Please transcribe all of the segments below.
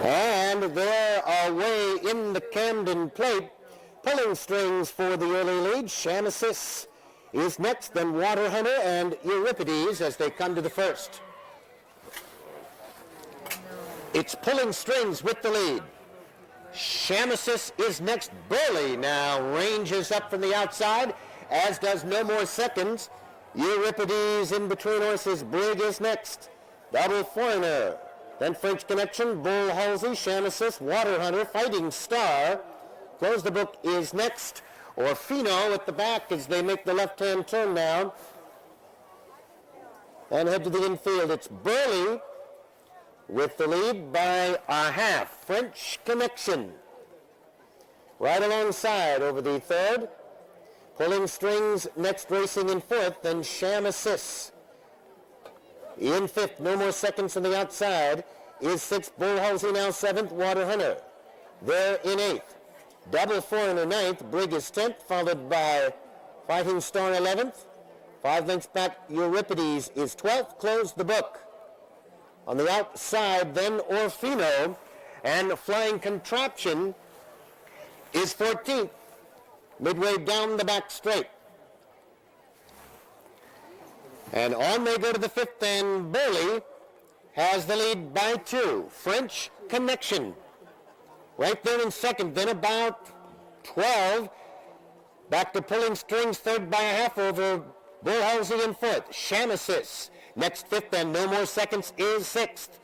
And they're away in the Camden plate. Pulling strings for the early lead. Shamasys is next, then Water Hunter and Euripides as they come to the first. It's Pulling Strings with the lead. Shamasys is next. Burley now ranges up from the outside, as does No More Seconds. Euripides in between horses. Brig is next. Double Foreigner. Then French Connection, Bull Halsey, Shamasys, Water Hunter, Fighting Star. Close the Book is next. Orfino at the back as they make the left-hand turn now and head to the infield. It's Burley with the lead by a half. French Connection right alongside over the third. Pulling Strings next, racing in fourth. Then Shamasys in fifth. No More Seconds on the outside is sixth. Bull Halsey now seventh. Water Hunter there in eighth. Double Foreigner ninth. Brig is 10th, followed by Fighting Star 11th. 5 lengths back, Euripides is 12th. Close the Book. On the outside, then Orfino, and Flying Contraption is 14th, midway down the back straight. And on they go to the fifth, and Burley has the lead by 2. French Connection right there in second, then about 12. Back to Pulling Strings, third by a half over Bull Halsey in fourth. Shamasys next fifth, and No More Seconds is sixth.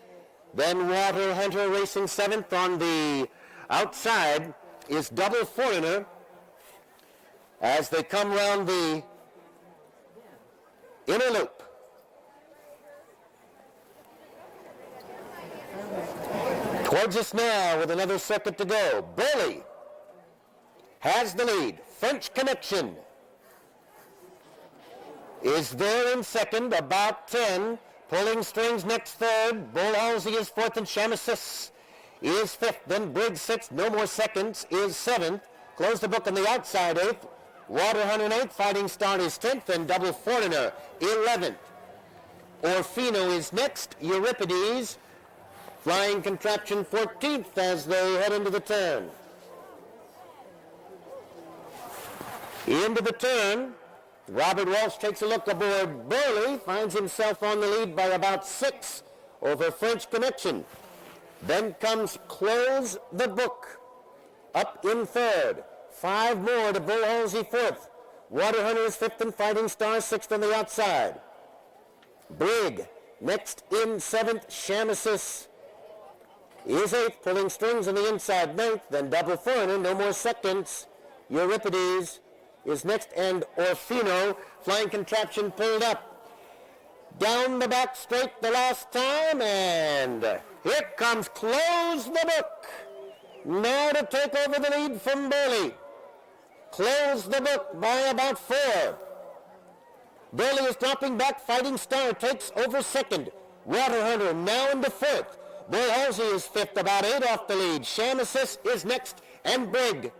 Then Water Hunter racing seventh. On the outside is Double Foreigner as they come round the inner loop. Towards us now with another circuit to go. Burley has the lead. French Connection is there in second, about 10. Pulling Strings next third. Bull Halsey is fourth, and Shamasys is fifth. Then Brig sixth. No More Seconds is seventh. Close the Book on the outside, eighth. Water Hunter eighth. Fighting Star is 10th, and Double Foreigner 11th. Orfino is next. Euripides, Flying Contraption 14th as they head into the turn. Into the turn, Robert Walsh takes a look aboard Burley, finds himself on the lead by about 6 over French Connection. Then comes Close the Book, up in third. 5 more to Bull Halsey fourth. Water Hunter is fifth, and Fighting Star sixth on the outside. Brig next in seventh. Shamasys is eighth. Pulling Strings on the inside ninth. Then Double Foreigner, No More Seconds. Euripides is next, and Orfino. Flying Contraption pulled up. Down the back straight the last time, and here comes Close the Book. Now to take over the lead from Burley. Close the Book by about 4. Burley is dropping back. Fighting Star takes over second. Water Hunter now into fourth. Bull Halsey is fifth, about 8 off the lead. Shamasys is next, and Brig.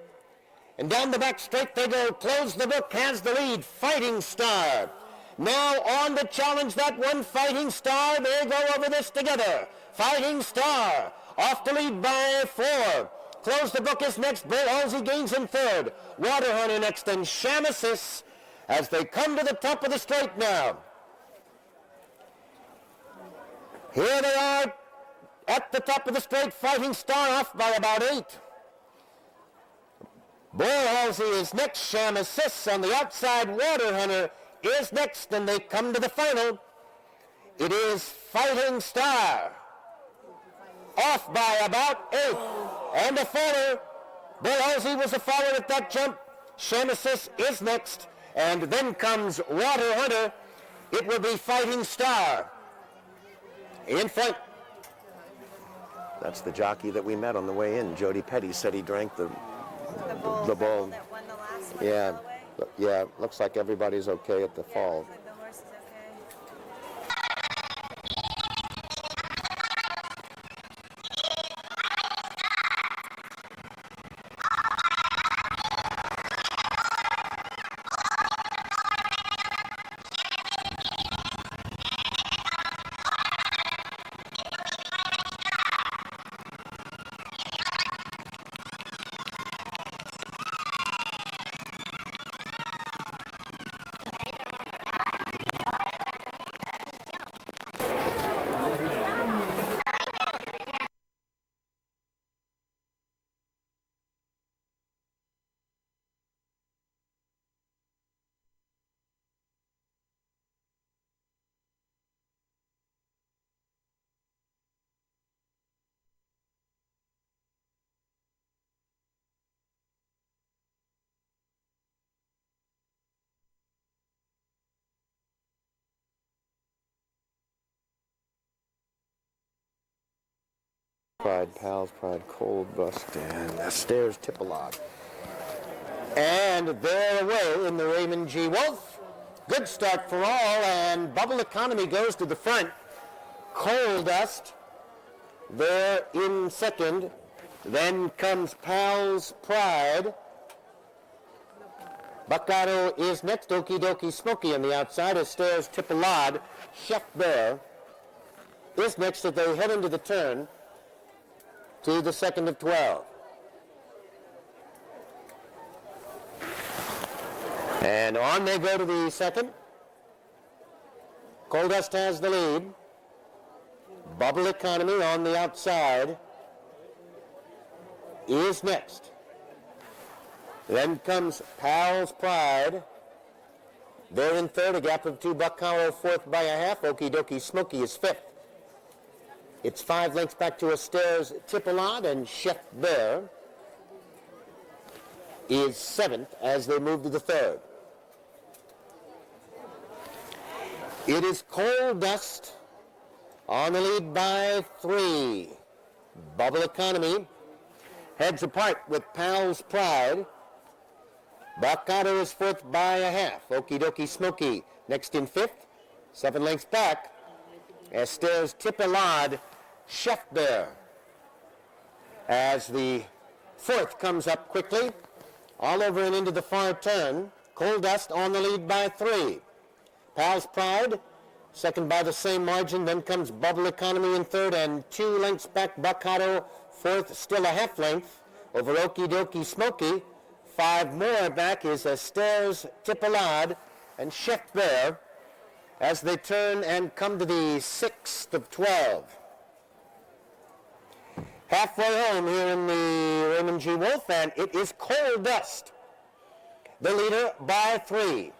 And down the back straight they go. Close the Book has the lead. Fighting Star now on to challenge that one. Fighting Star, they go over this together. Fighting Star off the lead by 4. Close the Book is next. Bull Halsey gains in third. Water Hunter next, and Shamasys as they come to the top of the straight now. Here they are at the top of the straight. Fighting Star off by about 8. Bull Halsey is next. Shamasys on the outside. Water Hunter is next, and they come to the final. It is Fighting Star off by about 8. And a faller. Bull Halsey was a faller at that jump. Shamasys is next, and then comes Water Hunter. It will be Fighting Star in front. That's the jockey that we met on the way in. Jody Petty said he drank the bull. That won the last one, by the way. Yeah, looks like everybody's okay at the fall. Looks like the horse is okay. Pride, Pals, Pride, Cold Bust, and the Stairs tip a lot. And they're away in the Raymond G. Woolfe. Good start for all, and Bubble Economy goes to the front. Coal Dust there in second. Then comes Pals Pride. Buckado is next. Okie Dokie Smoky on the outside as Stairs tip a lot. Chef Bear is next as they head into the turn to the second of 12. And on they go to the second. Coal Dust has the lead. Bubble Economy on the outside is next. Then comes Pals Pride. They're in third, a gap of 2. Buckado fourth by a half. Okie Dokie Smoky is fifth. It's 5 lengths back to a Stairs Tipolade, and Chef Bear is seventh as they move to the third. It is Coal Dust on the lead by 3. Bubble Economy heads apart with Pals Pride. Buckado is fourth by a half. Okie Dokie Smoky next in fifth. 7 lengths back as Stairs Tipolade, Chef Bear. As the fourth comes up quickly, all over and into the far turn. Coal Dust on the lead by 3. Pals Pride, second by the same margin. Then comes Bubble Economy in third, and 2 lengths back Buckado, fourth, still a half length over Okie Dokie Smoky. 5 more back is a Stairs Tipolade and Chef Bear as they turn and come to the 6th of 12. Halfway home here in the Raymond G. Woolfe, and it is Coal Dust, the leader by 3.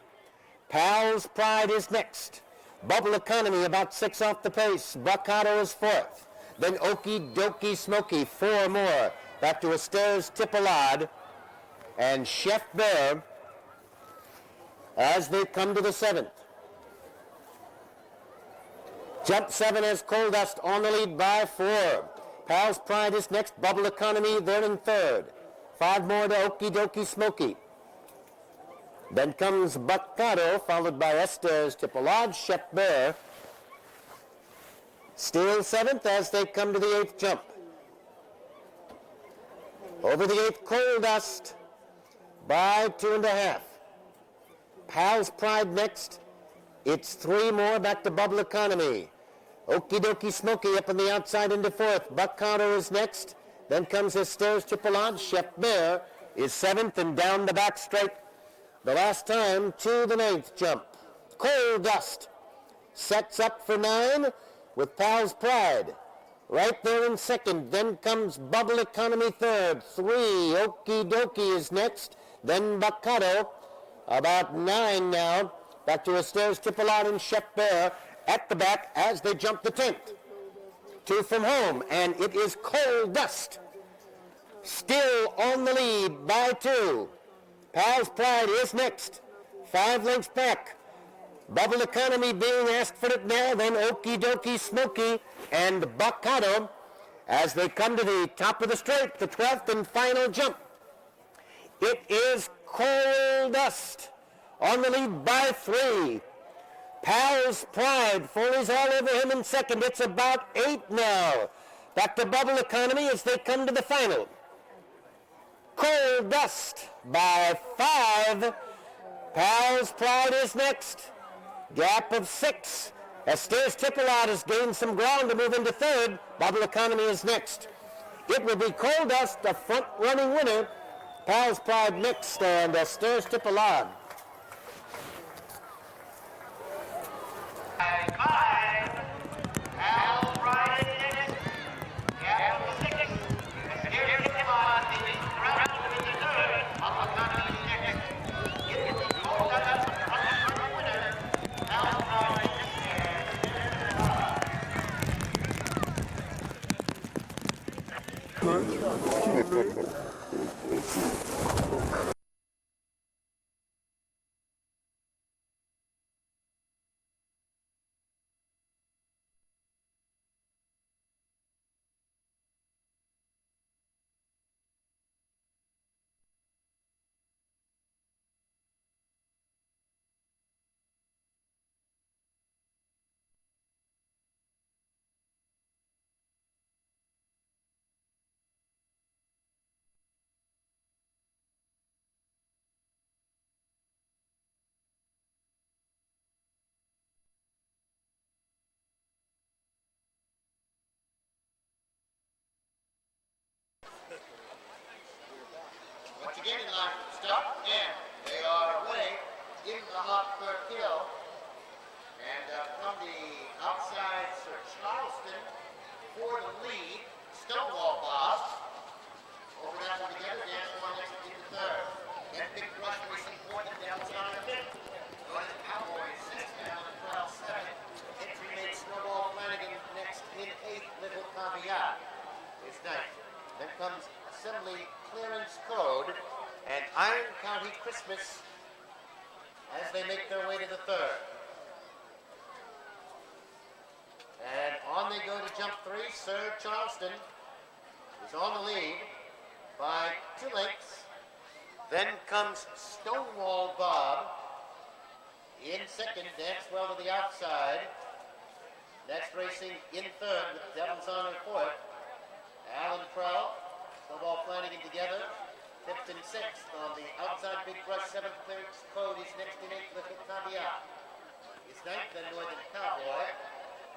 Pals Pride is next. Bubble Economy about 6 off the pace. Buckado is fourth. Then Okie Dokie Smoky, 4 more. Back to a Stairs Tipolade and Chef Bear as they come to the 7th. Jump 7 has Coal Dust on the lead by 4. Pals Pride is next. Bubble Economy, they're in third. 5 more to Okie Dokie Smoky. Then comes Buckado, followed by Stairs Tipolade, Chef Bear. Still 7th as they come to the 8th jump. Over the 8th, Coal Dust by 2.5. Pals Pride next. It's 3 more back to Bubble Economy. Okie Dokie Smoky up on the outside into 4th. Buckado is next. Then comes Stairs Tipolade. Chef Bear is 7th and down the back straight. The last time to the 9th jump. Coal Dust sets up for 9 with Pals Pride right there in second. Then comes Bubble Economy third. 3, Okie Dokie is next. Then Buckado, about 9 now. Back to a Stairs Tipolade and Chef Bear at the back as they jump the 10th. 2 from home, and it is Coal Dust still on the lead by 2. Pals Pride is next. 5 lengths back. Bubble Economy being asked for it now. Then Okie Dokie Smoky and Buckado as they come to the top of the straight, the 12th and final jump. It is Coal Dust on the lead by 3. Pals Pride fullies all over him in second. It's about 8 now. Back to Bubble Economy as they come to the final. Coal Dust by 5. Pals Pride is next. Gap of 6. As Stairs Tipolade has gained some ground to move into third, Bubble Economy is next. It will be Coal Dust, the front-running winner. Pals Pride next, and Stairs Tipolade. again in line for the start, and they are away in the Hobkirk Hill. And from the outside, Sir Charleston for the lead. Stonewall Bob. Over that one together, dance one next to the third. Then Big Brush Racing fourth and down on the fifth. Northern Cowboy sixth, down to 12-7. Entry made Snowball Flanagan next in eighth. Little Caveat is ninth. Then comes Assembly Clearance Code and Iron County Christmas as they make their way to the third. And on they go to jump three. Sir Charleston is on the lead by 2 lengths. Then comes Stonewall Bob in second, danced well to the outside. Next racing in third with Devil's Honor fourth. Alan Prowl, Snowball Flanagan together, fifth and sixth. On the outside, Big Brush, seventh. Clearance Code is next in eighth. Little Caveat is ninth. Then Northern Cowboy,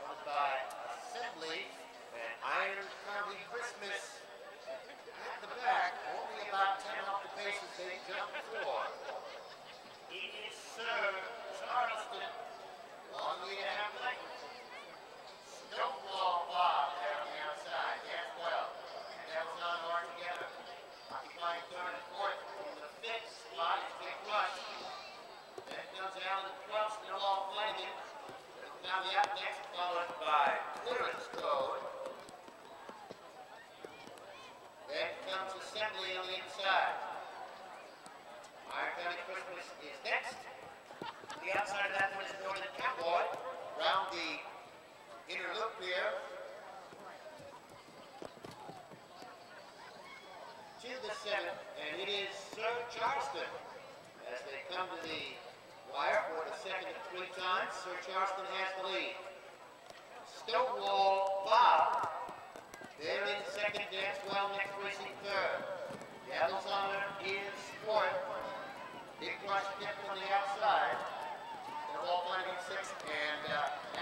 followed by Assembly and Iron County Christmas at the back. Only about 10 off the pace as they jump four. It is Sir Charleston on the half length. Stonewall Bob there on the outside. Yes, well. And Devil's Honor together. Occupying third and fourth. In the fifth spot is Big Rush. Then comes Alan Krause, Snowball Flanagan. Now the up next, followed by Clearance Code. Then comes Assembly on the inside. Iron County Christmas is next. The outside of that one is Northern Cowboy. Round the inner loop here to the seventh, and it is Sir Charleston as they come to the wire for the second of 3 times. Sir Charleston has the lead. Stonewall Bob there in second, dance well, next racing third. Devil's Honor is fourth. Big Brush fifth on the outside. Snowball Flanagan sixth, and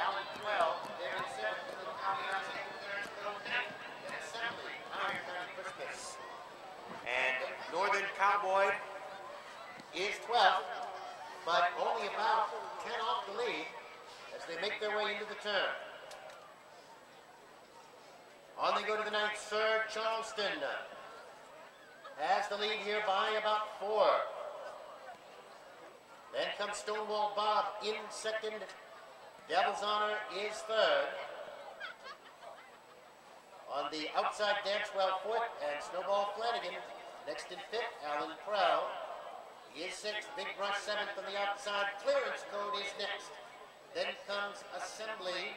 Alan 12 there in seventh. Little Caveat second, third, Code 10th. And Assembly, Iron County Christmas. And Northern Cowboy is 12th, but only about 10 off the lead as they make their way into the turn. On they go to the ninth. Sir Charleston has the lead here by about 4. Then comes Stonewall Bob in second. Devil's Honor is third. On the outside, Dancewell fourth, and Snowball Flanagan next in fifth. Alan Prowl is sixth. Big Brush seventh on the outside. Clearance Code is next. Then comes Assembly.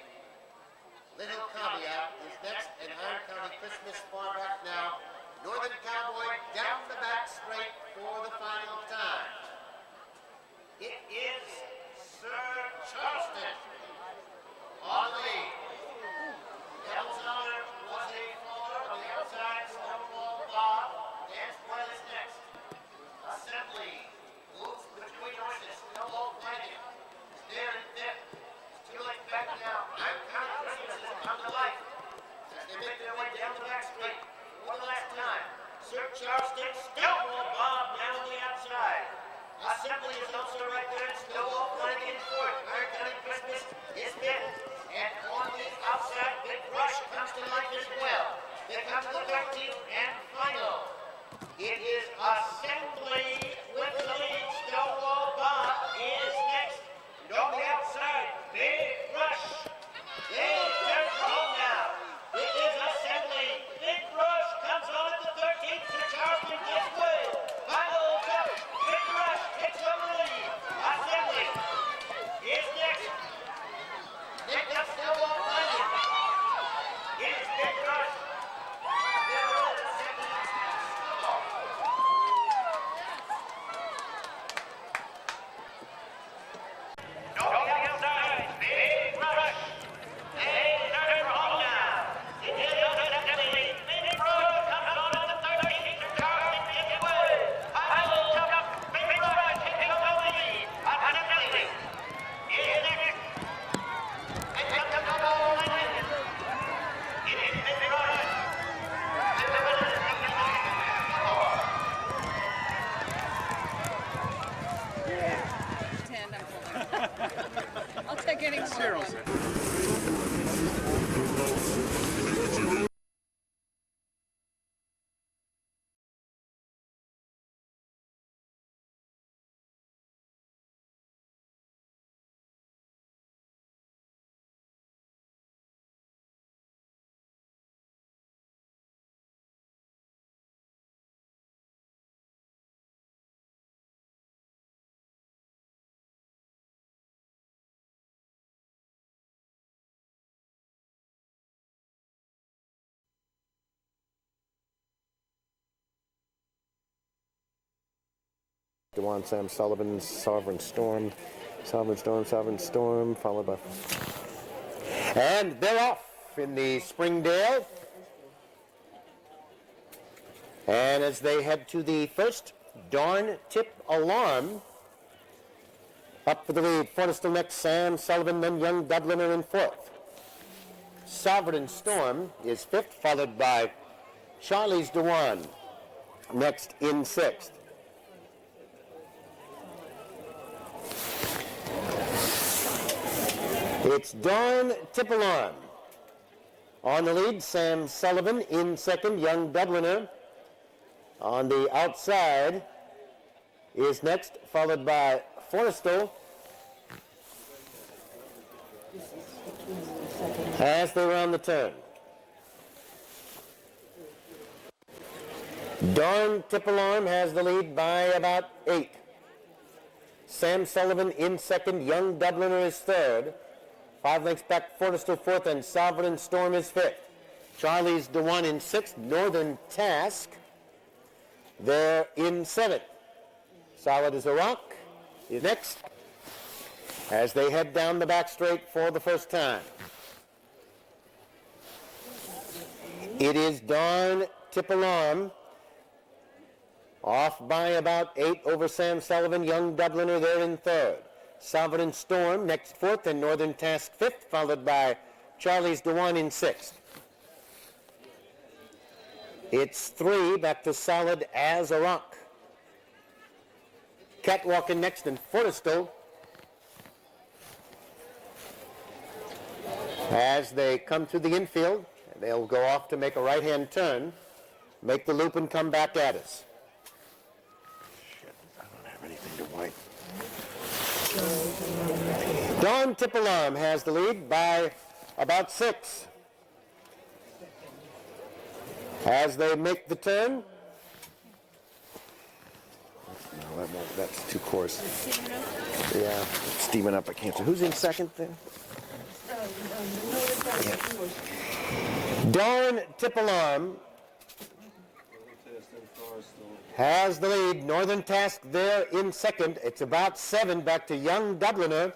Little Caveat is next, and Iron County Christmas far back now. Northern Cowboy down the back straight for the final time. It is Sir Charleston on the lead. Devil's Honor was a faller on the outside. Stonewall Bob. Dance well is next. Assembly moves between horses. Snowball Flanagan is there in fifth. It's 2 lengths back now. Iron County Christmas has come to life as they make their way down the back straight for the last time. Sir Charleston, Stonewall Bob down on the outside. Assembly is also right there. Snowball Flanagan fourth. Iron County Christmas is fifth. And on the outside, Big Brush comes to life as well. They come to the 13th and final. It is Assembly with the lead. Stonewall Bob is next. And on the outside, Big Brush. They turn home now. It is Assembly. Big Brush comes on at the 13th. Sir Charleston gets away. Final touch. Big Brush takes over the lead. Assembly is next. Next up, Snowball Flanagan. It is Big Brush. There is Assembly. Dewan, Sam Sullivan, Sovereign Storm, Sovereign Storm, followed by... And they're off in the Springdale. And as they head to the first, Darn Tip Alarm. Up for the lead, Forrestal next, Sam Sullivan, then Young Dubliner in fourth. Sovereign Storm is fifth, followed by Charlie's Dewan next in sixth. It's Darn Tip Alarm. On the lead, Sam Sullivan in second, Young Dubliner. On the outside is next, followed by Forrestal. As they round the turn. Darn Tip Alarm has the lead by about 8. Sam Sullivan in second, Young Dubliner is third. 5 lengths back, Forrestal fourth, and Sovereign Storm is fifth. Charlie's Dewan in sixth, Northern Task. They're in seventh. Solid as a Rock is next as they head down the back straight for the first time. It is Darn Tip Alarm off by about 8 over Sam Sullivan. Young Dubliner there in third. Sovereign Storm next fourth, and Northern Task fifth, followed by Charlie's Dewan in sixth. It's 3 back to Solid as a Rock. Catwalking next, and Forrestal as they come to the infield. They'll go off to make a right-hand turn, make the loop, and come back at us. Shit, I don't have anything to wipe. Darn Tip Alarm has the lead by about 6. As they make the turn. No, that's too coarse. Yeah, steaming up. I can't. Who's in second there? Yeah. Darn Tip Alarm has the lead. Northern Task there in second. It's about 7 back to Young Dubliner.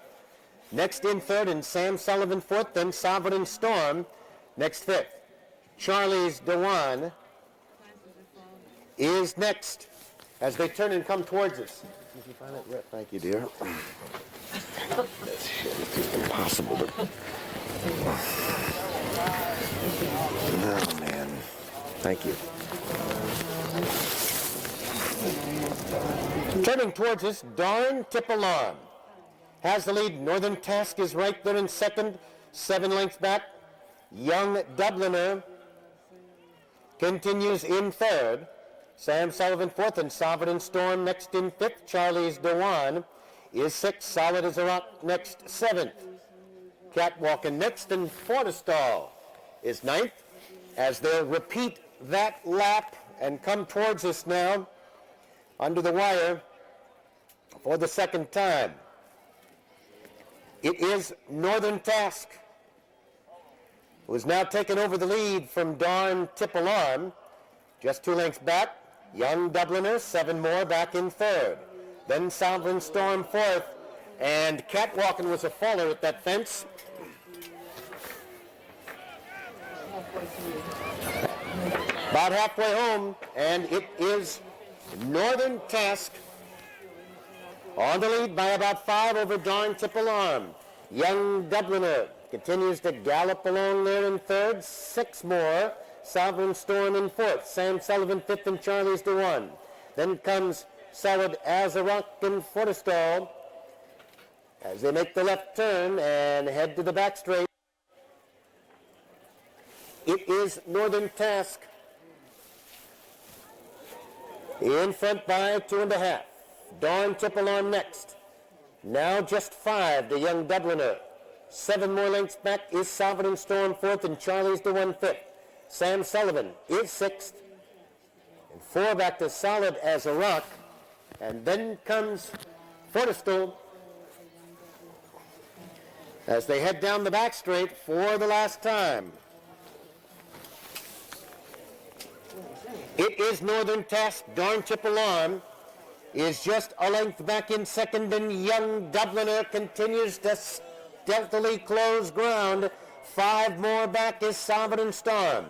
Next in third, and Sam Sullivan fourth, then Sovereign Storm next fifth. Charlie's Dewan is next as they turn and come towards us. Did you find it? Yeah, thank you, dear. It's impossible to... Oh, man. Thank you. Turning towards us, Darn Tip Alarm has the lead. Northern Task is right there in second, 7 lengths back. Young Dubliner continues in third. Sam Sullivan fourth, and Sovereign Storm next in fifth. Charlie's Dewan is sixth. Solid as a Rock next, 7th. Catwalking next, and Forrestal is 9th. As they'll repeat that lap and come towards us now under the wire for the second time. It is Northern Task, who has now taken over the lead from Darn Tip Alarm. Just 2 lengths back, Young Dubliner, 7 more back in third. Then Sovereign Storm fourth, and Catwalking was a faller at that fence. About halfway home, and it is Northern Task on the lead by about 5 over Darn Tip Alarm. Young Dubliner continues to gallop along there in third. 6 more. Sovereign Storm in fourth. Sam Sullivan fifth, and Charlie's Dewan. Then comes Solid as a Rock and Forrestal as they make the left turn and head to the back straight. It is Northern Task in front by 2.5. Darn Tip Alarm next. Now just 5 to Young Dubliner. 7 more lengths back is Sovereign Storm fourth, and Charlie's Dewan fifth. Sam Sullivan is 6th. And 4 back to Solid as a Rock. And then comes Forrestal as they head down the back straight for the last time. It is Northern Task, Darn Tip Alarm, is just a length back in second, and Young Dubliner continues to stealthily close ground. 5 more back is Sovereign Storm.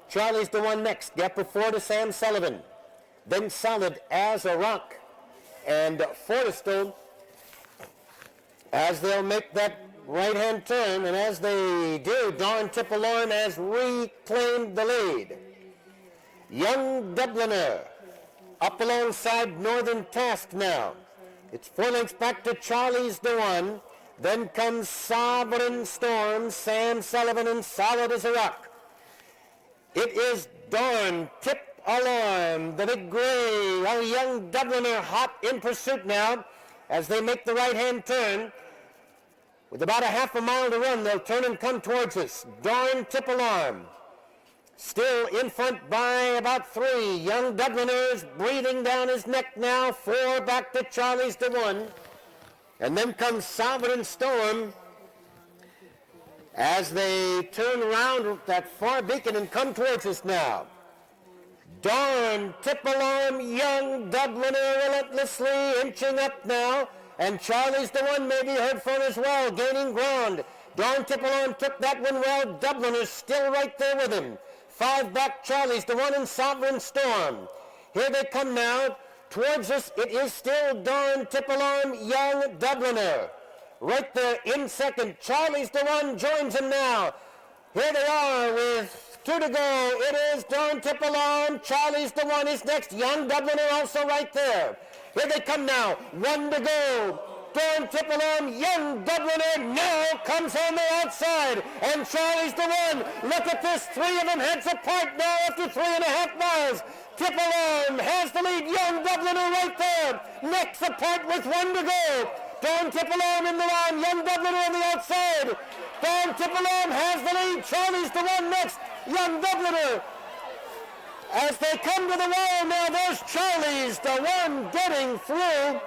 Charlie's the one next. Gap of 4 to Sam Sullivan. Then Solid as a Rock and Fortescue as they'll make that right-hand turn, and as they do, Darn Tipalorn has reclaimed the lead. Young Dubliner up alongside Northern Task now. It's 4 lengths back to Charlie's the one. Then comes Sovereign Storm, Sam Sullivan, and Solid as a Rock. It is Darn Tip Alarm, the big gray. Our Young Dubliner hot in pursuit now as they make the right-hand turn. With about a half a mile to run, they'll turn and come towards us. Darn Tip Alarm still in front by about 3. Young Dubliner's breathing down his neck now. 4 back to Charlie's to 1. And then comes Sovereign Storm as they turn around that far beacon and come towards us now. Darn Tip Alarm, Young Dubliner relentlessly inching up now. And Charlie's the one may be heard from as well, gaining ground. Darn Tip Alarm took that one well. Dubliner's still right there with him. 5 back, Charlie's the one, and Sovereign Storm. Here they come now. Towards us, it is still Darn Tip Alarm, Young Dubliner. Right there in second. Charlie's the one joins him now. Here they are with 2 to go. It is Darn Tip Alarm. Charlie's the one is next. Young Dubliner also right there. Here they come now. 1 to go. Darn Tip Alarm, Young Dubliner now comes on the outside. And Charlie's the one. Look at this. 3 of them heads apart now after 3.5 miles. Tip Alarm has the lead. Young Dubliner right there. Necks apart with 1 to go. Darn Tip Alarm in the line. Young Dubliner on the outside. Darn Tip Alarm has the lead. Charlie's the one next. Young Dubliner. As they come to the wire now, there's Charlie's the one getting through.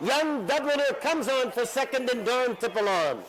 Young Dubliner comes on for second, and Darn Tip Alarm.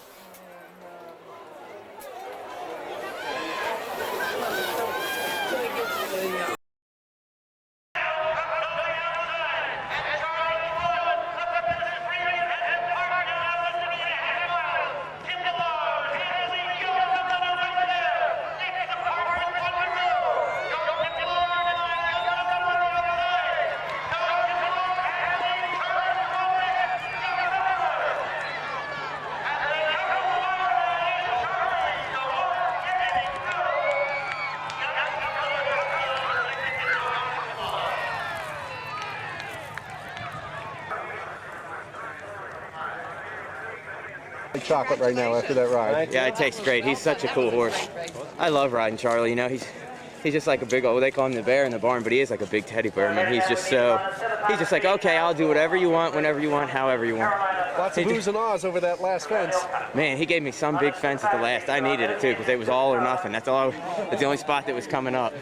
Chocolate right now after that ride. Yeah, it tastes great. He's such a cool horse. I love riding Charlie. You know, he's just like a big old, they call him the bear in the barn, but he is like a big teddy bear. I mean, he's just like, okay, I'll do whatever you want, whenever you want, however you want. Lots of oohs and ahs over that last fence. Man, he gave me some big fence at the last. I needed it too, because it was all or nothing. That's the only spot that was coming up.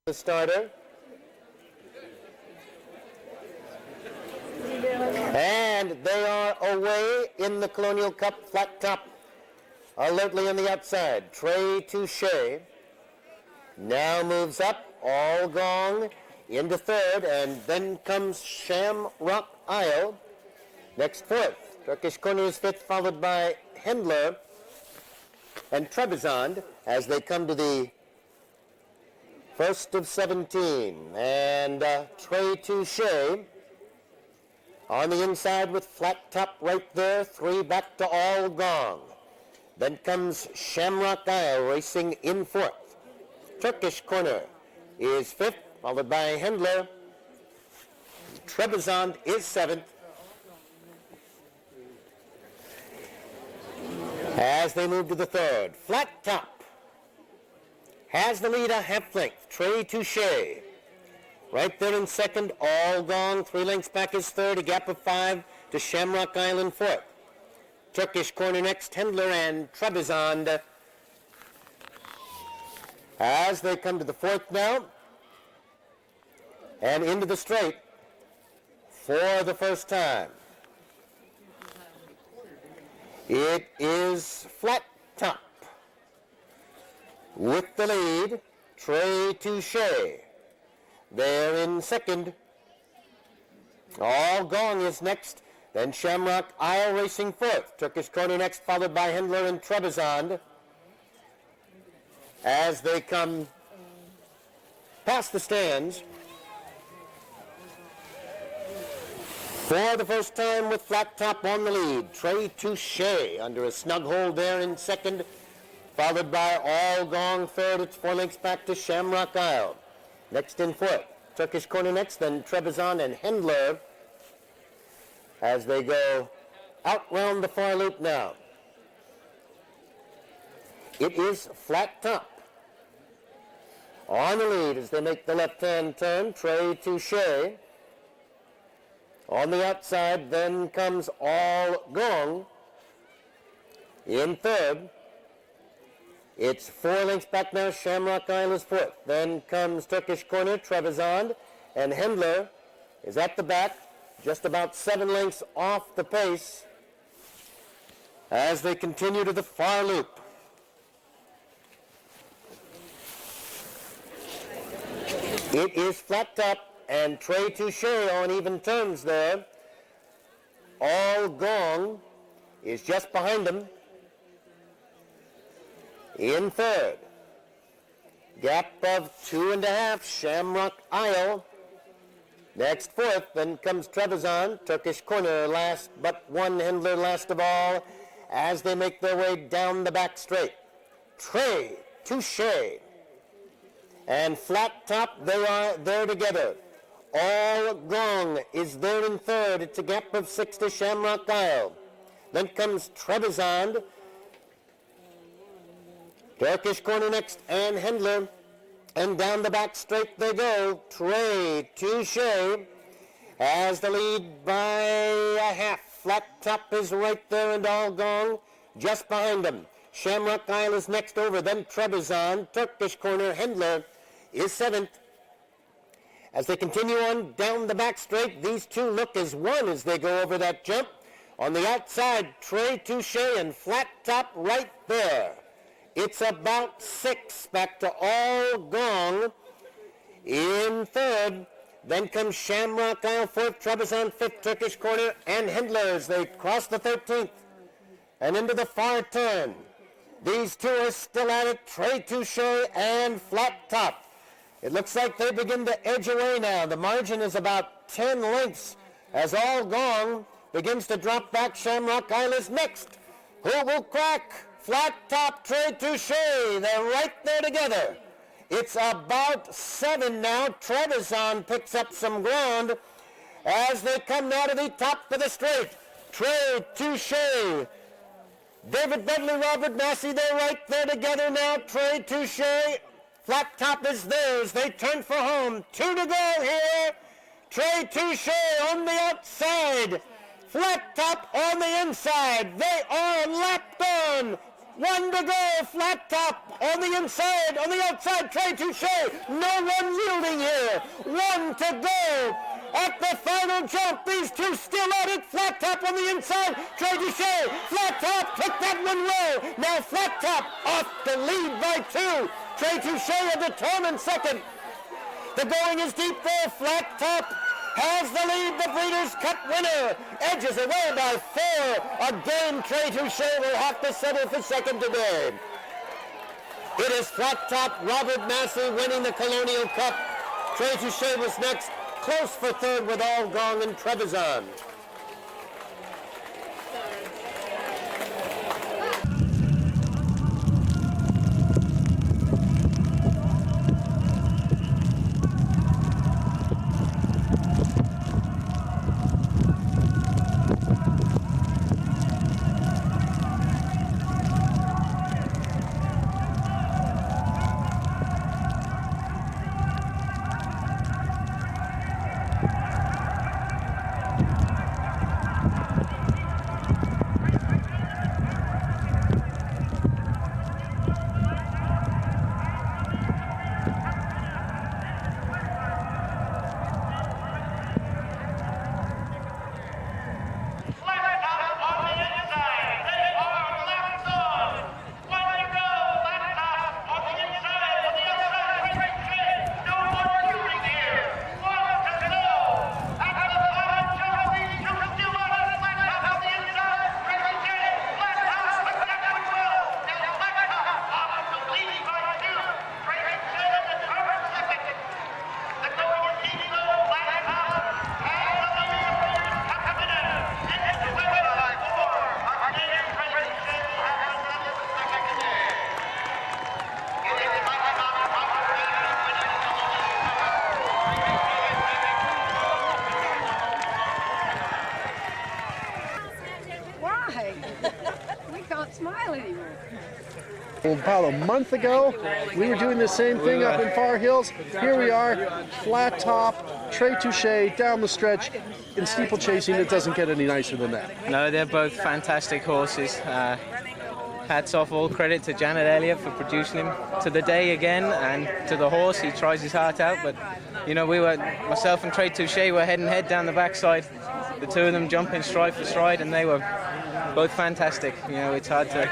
The starter. And they are away in the Colonial Cup flat top. Alertly on the outside. Trey Touche now moves up. All gong into third. And then comes Shamrock Isle. Next fourth. Turkish Corner is fifth, followed by Hendler and Trebizond as they come to the first of 17, and Trey Touche on the inside with flat top right there, 3 back to All Gong. Then comes Shamrock Isle racing in fourth. Turkish Corner is fifth, followed by Hendler. Trebizond is seventh. As they move to the third, flat top has the lead a half length. Trey Touche right there in second, All Gong. 3 lengths back is third, a gap of 5 to Shamrock Island fourth. Turkish Corner next, Hendler and Trebizond. As they come to the fourth now, and into the straight for the first time. It is Flat Top with the lead, Trey Touche. There in second. All Gong is next, then Shamrock Isle racing fourth. Turkish Corner next, followed by Hendler and Trebizond. As they come past the stands, for the first time with Flat Top on the lead, Trey Touche under a snug hold there in second, followed by All Gong third. It's 4 lengths back to Shamrock Isle. Next in fourth, Turkish Corner next, then Trebizond and Hendler as they go out round the far loop now. It is Flat Top on the lead as they make the left-hand turn, Trey Touche. On the outside, then comes All Gong in third. It's 4 lengths back now, Shamrock Isle is fourth. Then comes Turkish Corner, Trebizond, and Hendler is at the back, just about 7 lengths off the pace as they continue to the far loop. It is Flat Top and Trey Touche on even terms there. All Gong is just behind him in third. Gap of 2.5, Shamrock Isle. Next fourth, then comes Trebizond. Turkish Corner last but one, Hendler last of all as they make their way down the back straight. Trey Touche and Flat Top, they are there together. All Gong is there in third. It's a gap of 6 to Shamrock Isle. Then comes Trebizond. Turkish Corner next, and Hendler. And down the back straight they go. Trey Touche has the lead by a half. Flat Top is right there, and All Gong just behind him. Shamrock Isle is next over, then Trebizond. Turkish Corner, Hendler is seventh. As they continue on down the back straight, these two look as one as they go over that jump. On the outside, Trey Touche and Flat Top right there. It's about 6 back to All Gong in third. Then comes Shamrock Isle fourth, Trebizond fifth, Turkish Corner, and Hendler as they cross the 13th and into the far turn. These two are still at it, Trey Touche and Flat Top. It looks like they begin to edge away now. The margin is about 10 lengths as All Gong begins to drop back. Shamrock Isle is next. Who will crack? Flat Top, Trey Touche. They're right there together. It's about 7 now. Trebizond picks up some ground as they come now to the top of the straight. Trey Touche, David Bedley, Robert Massey, they're right there together now. Trey Touche, Flat Top is theirs. They turn for home. 2 to go here. Trey Touche on the outside. Flat Top on the inside. They are lapped on. 1 to go. Flat Top on the inside. On the outside, Trey Touche. No one yielding here. 1 to go. At the final jump, these two still at it. Flat Top on the inside. Trey Touche. Flat Top took that one low. Now Flat Top off the lead by 2. Trey Touche a determined second. The going is deep there. Flat Top has the lead. The Breeders' Cup winner edges away by 4. Again, Trey Touche will have to settle for second today. It is Flat Top, Robert Massey winning the Colonial Cup. Trey Touche was next, close for third with All Gong and Trebizond. About a month ago, we were doing the same thing up in Far Hills. Here we are, flat top, Trey Touche down the stretch. In steeplechasing, it doesn't get any nicer than that. No, they're both fantastic horses. Hats off, all credit to Janet Elliott for producing him to the day again, and to the horse. He tries his heart out, but you know, myself and Trey Touche were head and head down the backside. The two of them jumping stride for stride, and they were both fantastic. You know, it's hard to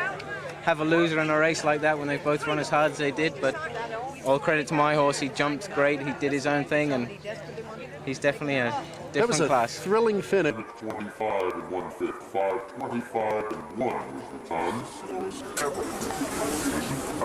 have a loser in a race like that when they both run as hard as they did, but all credit to my horse. He jumped great, he did his own thing, and he's definitely a different class. That was a thrilling finish. 25 and 1/5, 5:25 and 1 was the time.